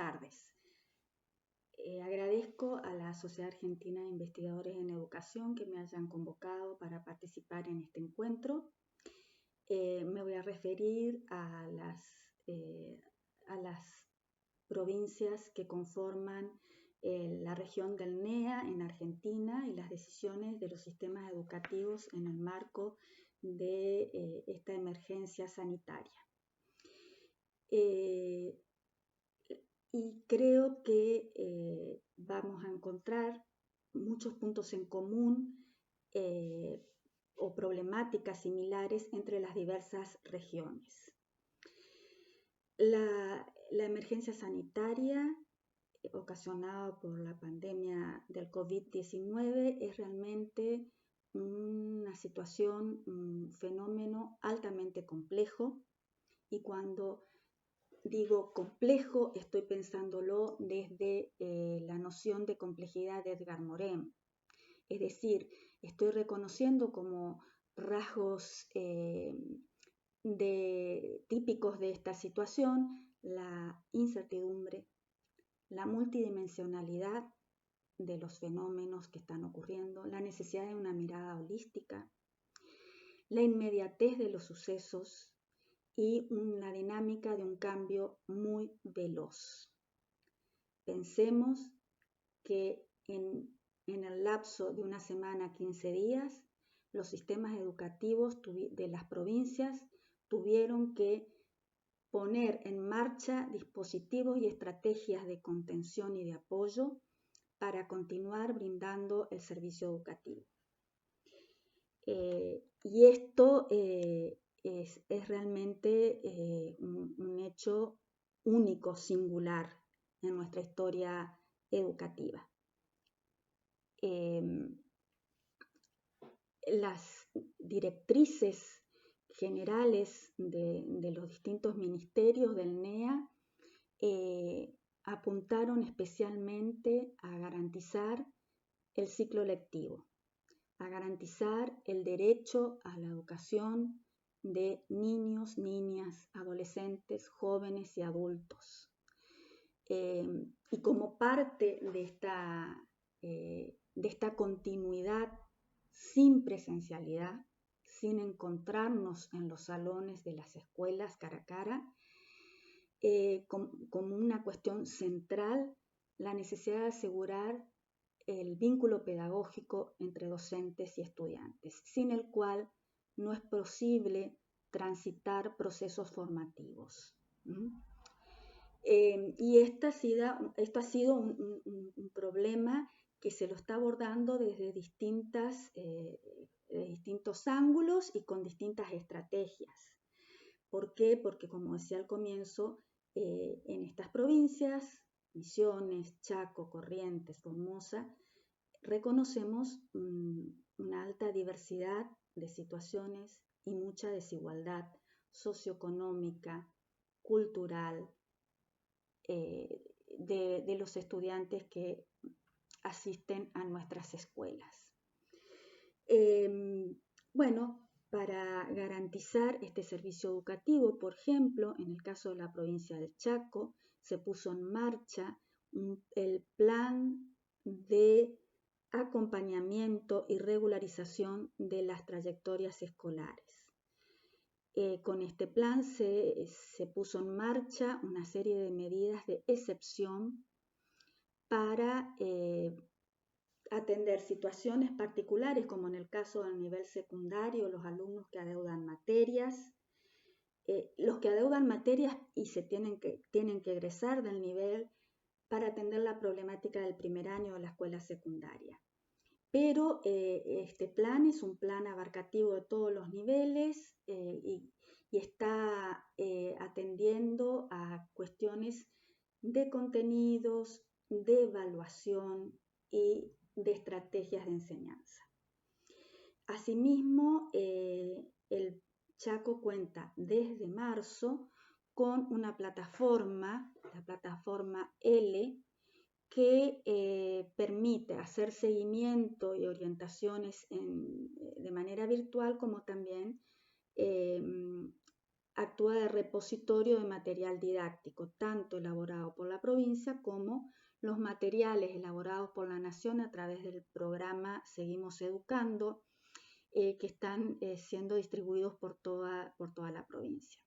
tardes. Agradezco a la Sociedad Argentina de Investigadores en Educación que me hayan convocado para participar en este encuentro. Me voy a referir a las provincias que conforman la región del NEA en Argentina y las decisiones de los sistemas educativos en el marco de esta emergencia sanitaria. Y creo que vamos a encontrar muchos puntos en común o problemáticas similares entre las diversas regiones. La emergencia sanitaria ocasionada por la pandemia del COVID-19 es realmente una situación, un fenómeno altamente complejo, y cuando digo complejo estoy pensándolo desde la noción de complejidad de Edgar Morin. Es decir, estoy reconociendo como rasgos típicos de esta situación la incertidumbre, la multidimensionalidad de los fenómenos que están ocurriendo, la necesidad de una mirada holística, la inmediatez de los sucesos y una dinámica de un cambio muy veloz. Pensemos que en el lapso de una semana a 15 días, los sistemas educativos de las provincias tuvieron que poner en marcha dispositivos y estrategias de contención y de apoyo para continuar brindando el servicio educativo. Y esto es realmente un hecho único, singular en nuestra historia educativa. Las directrices generales de los distintos ministerios del NEA apuntaron especialmente a garantizar el ciclo lectivo, a garantizar el derecho a la educación de niños, niñas, adolescentes, jóvenes y adultos. Y como parte de esta continuidad sin presencialidad, sin encontrarnos en los salones de las escuelas cara a cara, como una cuestión central, la necesidad de asegurar el vínculo pedagógico entre docentes y estudiantes, sin el cual no es posible transitar procesos formativos. Y esto ha sido un problema que se lo está abordando desde distintos ángulos y con distintas estrategias. ¿Por qué? Porque, como decía al comienzo, en estas provincias, Misiones, Chaco, Corrientes, Formosa, reconocemos una alta diversidad de situaciones y mucha desigualdad socioeconómica, cultural, de los estudiantes que asisten a nuestras escuelas. Bueno, para garantizar este servicio educativo, por ejemplo, en el caso de la provincia del Chaco, se puso en marcha el plan de acompañamiento y regularización de las trayectorias escolares. Con este plan se puso en marcha una serie de medidas de excepción para atender situaciones particulares, como en el caso del nivel secundario, los alumnos que adeudan materias, los que adeudan materias y tienen que egresar del nivel para atender la problemática del primer año de la escuela secundaria. Pero este plan es un plan abarcativo de todos los niveles y está atendiendo a cuestiones de contenidos, de evaluación y de estrategias de enseñanza. Asimismo, el Chaco cuenta desde marzo con una plataforma, la plataforma L, que permite hacer seguimiento y orientaciones de manera virtual, como también actúa de repositorio de material didáctico, tanto elaborado por la provincia como los materiales elaborados por la Nación a través del programa Seguimos Educando, que están siendo distribuidos por toda la provincia.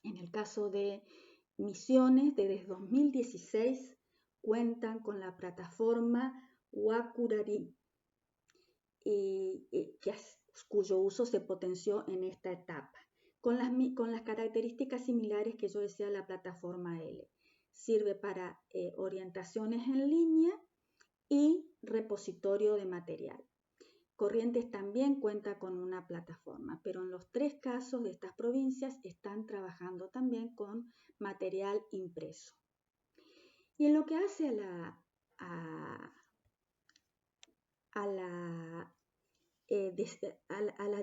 En el caso de Misiones, desde 2016 cuentan con la plataforma Wacurari, cuyo uso se potenció en esta etapa, con las características similares que yo decía la plataforma L. Sirve para orientaciones en línea y repositorio de material. Corrientes también cuenta con una plataforma, pero en los 3 casos de estas provincias están trabajando también con material impreso. Y en lo que hace a la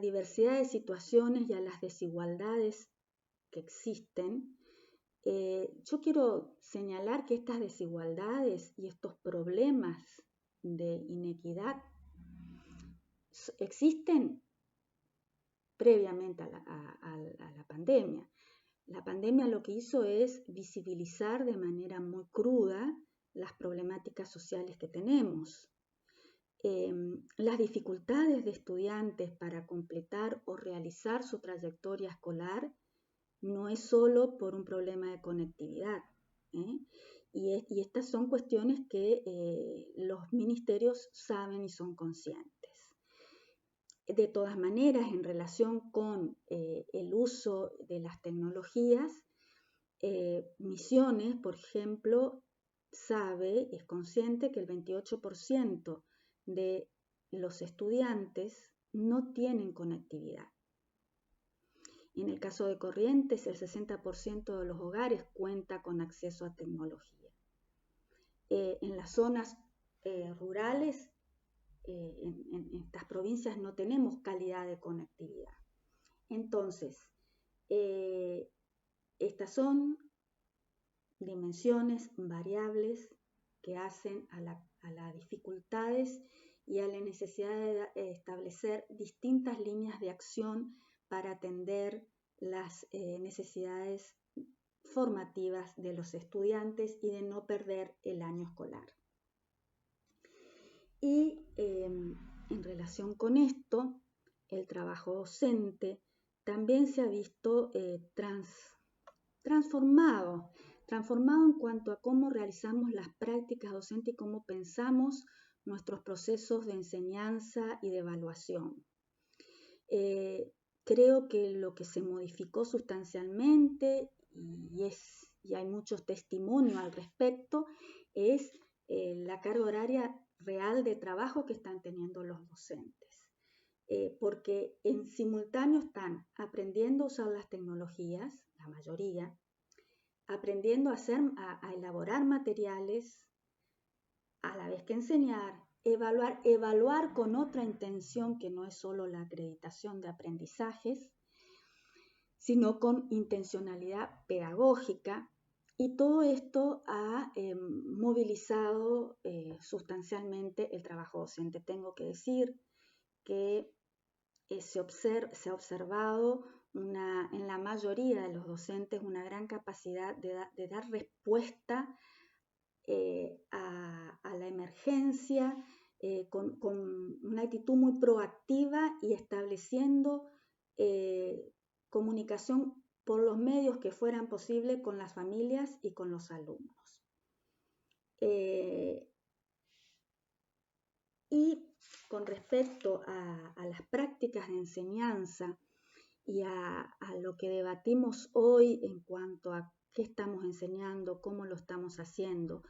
diversidad de situaciones y a las desigualdades que existen, yo quiero señalar que estas desigualdades y estos problemas de inequidad existen previamente a la pandemia. La pandemia lo que hizo es visibilizar de manera muy cruda las problemáticas sociales que tenemos. Las dificultades de estudiantes para completar o realizar su trayectoria escolar no es solo por un problema de conectividad, y estas son cuestiones que los ministerios saben y son conscientes. De todas maneras, en relación con el uso de las tecnologías, Misiones, por ejemplo, es consciente que el 28% de los estudiantes no tienen conectividad. En el caso de Corrientes, el 60% de los hogares cuenta con acceso a tecnología. En las zonas rurales, en estas provincias no tenemos calidad de conectividad. Entonces, estas son dimensiones, variables que hacen a las dificultades y a la necesidad de establecer distintas líneas de acción para atender las necesidades formativas de los estudiantes y de no perder el año escolar. Y en relación con esto, el trabajo docente también se ha visto transformado en cuanto a cómo realizamos las prácticas docentes y cómo pensamos nuestros procesos de enseñanza y de evaluación. Creo que lo que se modificó sustancialmente, y hay muchos testimonios al respecto, es la carga horaria real de trabajo que están teniendo los docentes. Porque en simultáneo están aprendiendo a usar las tecnologías, la mayoría, aprendiendo a elaborar materiales, a la vez que enseñar, evaluar con otra intención que no es solo la acreditación de aprendizajes, sino con intencionalidad pedagógica, y todo esto ha movilizado sustancialmente el trabajo docente. Tengo que decir que se ha observado en la mayoría de los docentes una gran capacidad de dar respuesta a la emergencia con una actitud muy proactiva y estableciendo comunicación por los medios que fueran posibles con las familias y con los alumnos. Y con respecto a las prácticas de enseñanza y a lo que debatimos hoy en cuanto a qué estamos enseñando, cómo lo estamos haciendo,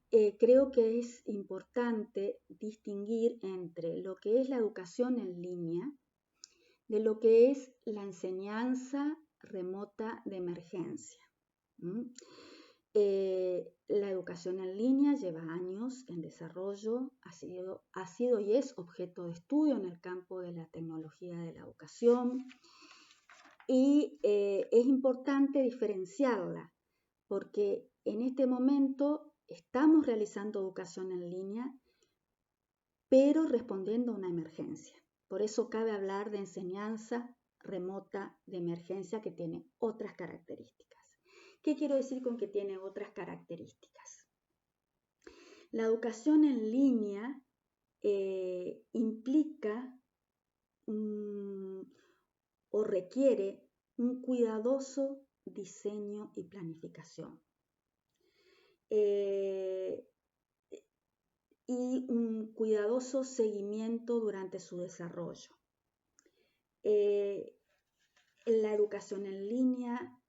creo que es importante distinguir entre lo que es la educación en línea de lo que es la enseñanza remota de emergencia. La educación en línea lleva años en desarrollo, ha sido y es objeto de estudio en el campo de la tecnología de la educación, y es importante diferenciarla porque en este momento estamos realizando educación en línea, pero respondiendo a una emergencia. Por eso cabe hablar de enseñanza remota de emergencia que tiene otras características. ¿Qué quiero decir con que tiene otras características? La educación en línea implica o requiere un cuidadoso diseño y planificación. Y un cuidadoso seguimiento durante su desarrollo. La educación en línea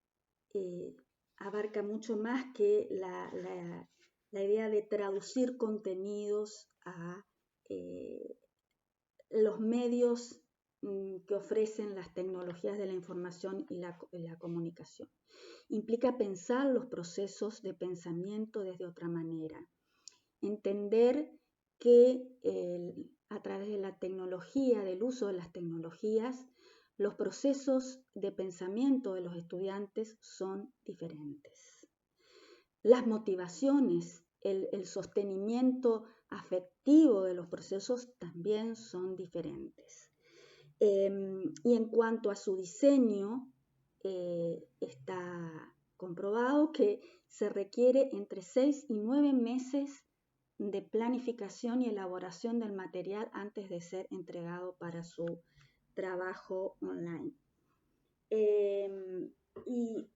abarca mucho más que la idea de traducir contenidos a los medios que ofrecen las tecnologías de la información y la comunicación. Implica pensar los procesos de pensamiento desde otra manera. Entender que a través de la tecnología, del uso de las tecnologías, los procesos de pensamiento de los estudiantes son diferentes. Las motivaciones, el sostenimiento afectivo de los procesos también son diferentes. Y en cuanto a su diseño, está comprobado que se requiere entre 6 y 9 meses de planificación y elaboración del material antes de ser entregado para su trabajo online. Y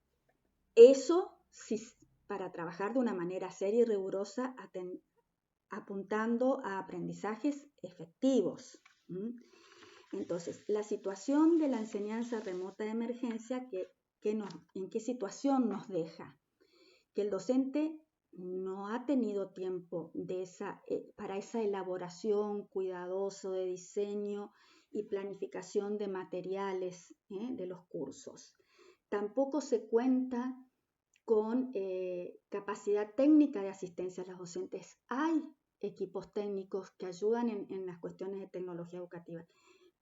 eso para trabajar de una manera seria y rigurosa, apuntando a aprendizajes efectivos. Entonces, la situación de la enseñanza remota de emergencia, ¿en qué situación nos deja? Que el docente no ha tenido tiempo para esa elaboración cuidadosa de diseño y planificación de materiales de los cursos. Tampoco se cuenta con capacidad técnica de asistencia a los docentes. Hay equipos técnicos que ayudan en las cuestiones de tecnología educativa,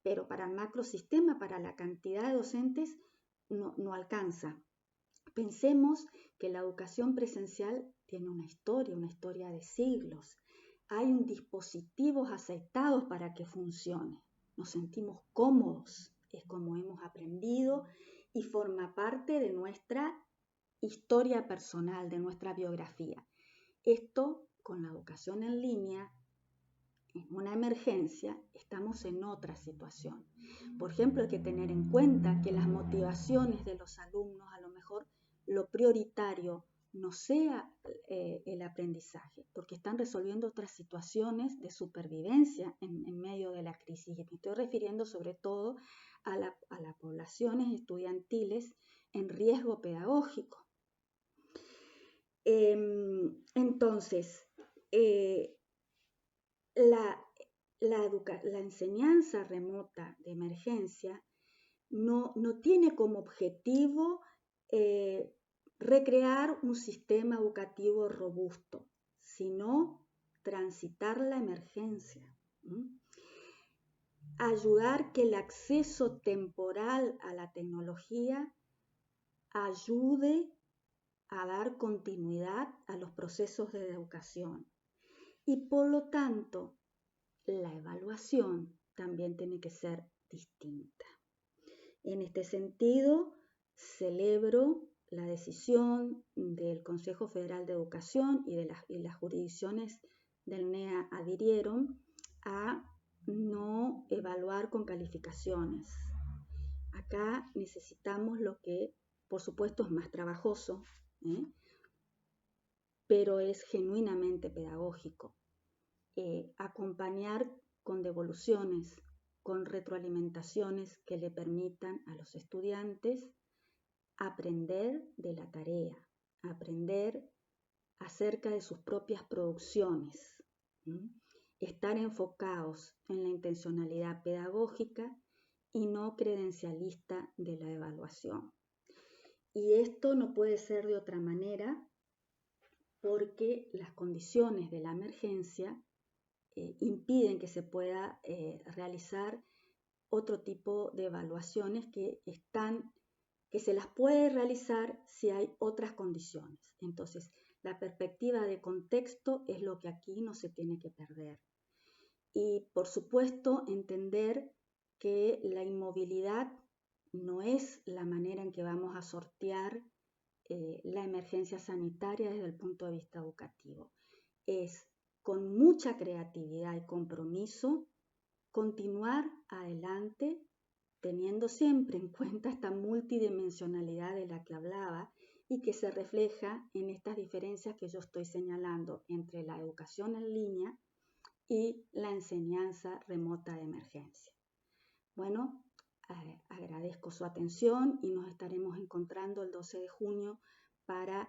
pero para el macrosistema, para la cantidad de docentes, no alcanza. Pensemos que la educación presencial tiene una historia de siglos. Hay dispositivos aceitados para que funcione. Nos sentimos cómodos, es como hemos aprendido y forma parte de nuestra historia personal, de nuestra biografía. Esto, con la educación en línea, en una emergencia, estamos en otra situación. Por ejemplo, hay que tener en cuenta que las motivaciones de los alumnos, a lo mejor lo prioritario no sea el aprendizaje, porque están resolviendo otras situaciones de supervivencia en medio de la crisis. Y me estoy refiriendo sobre todo a las poblaciones estudiantiles en riesgo pedagógico. Entonces, la enseñanza remota de emergencia no tiene como objetivo recrear un sistema educativo robusto, sino transitar la emergencia. Ayudar que el acceso temporal a la tecnología ayude a dar continuidad a los procesos de educación. Y por lo tanto, la evaluación también tiene que ser distinta. En este sentido, celebro la decisión del Consejo Federal de Educación y las jurisdicciones del NEA adhirieron a no evaluar con calificaciones. Acá necesitamos lo que, por supuesto, es más trabajoso, pero es genuinamente pedagógico. Acompañar con devoluciones, con retroalimentaciones que le permitan a los estudiantes aprender de la tarea, aprender acerca de sus propias producciones, estar enfocados en la intencionalidad pedagógica y no credencialista de la evaluación. Y esto no puede ser de otra manera porque las condiciones de la emergencia impiden que se pueda realizar otro tipo de evaluaciones que se las puede realizar si hay otras condiciones. Entonces, la perspectiva de contexto es lo que aquí no se tiene que perder. Y, por supuesto, entender que la inmovilidad no es la manera en que vamos a sortear la emergencia sanitaria desde el punto de vista educativo. Es con mucha creatividad y compromiso continuar adelante teniendo siempre en cuenta esta multidimensionalidad de la que hablaba y que se refleja en estas diferencias que yo estoy señalando entre la educación en línea y la enseñanza remota de emergencia. Bueno, agradezco su atención y nos estaremos encontrando el 12 de junio para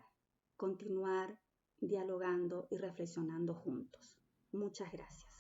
continuar dialogando y reflexionando juntos. Muchas gracias.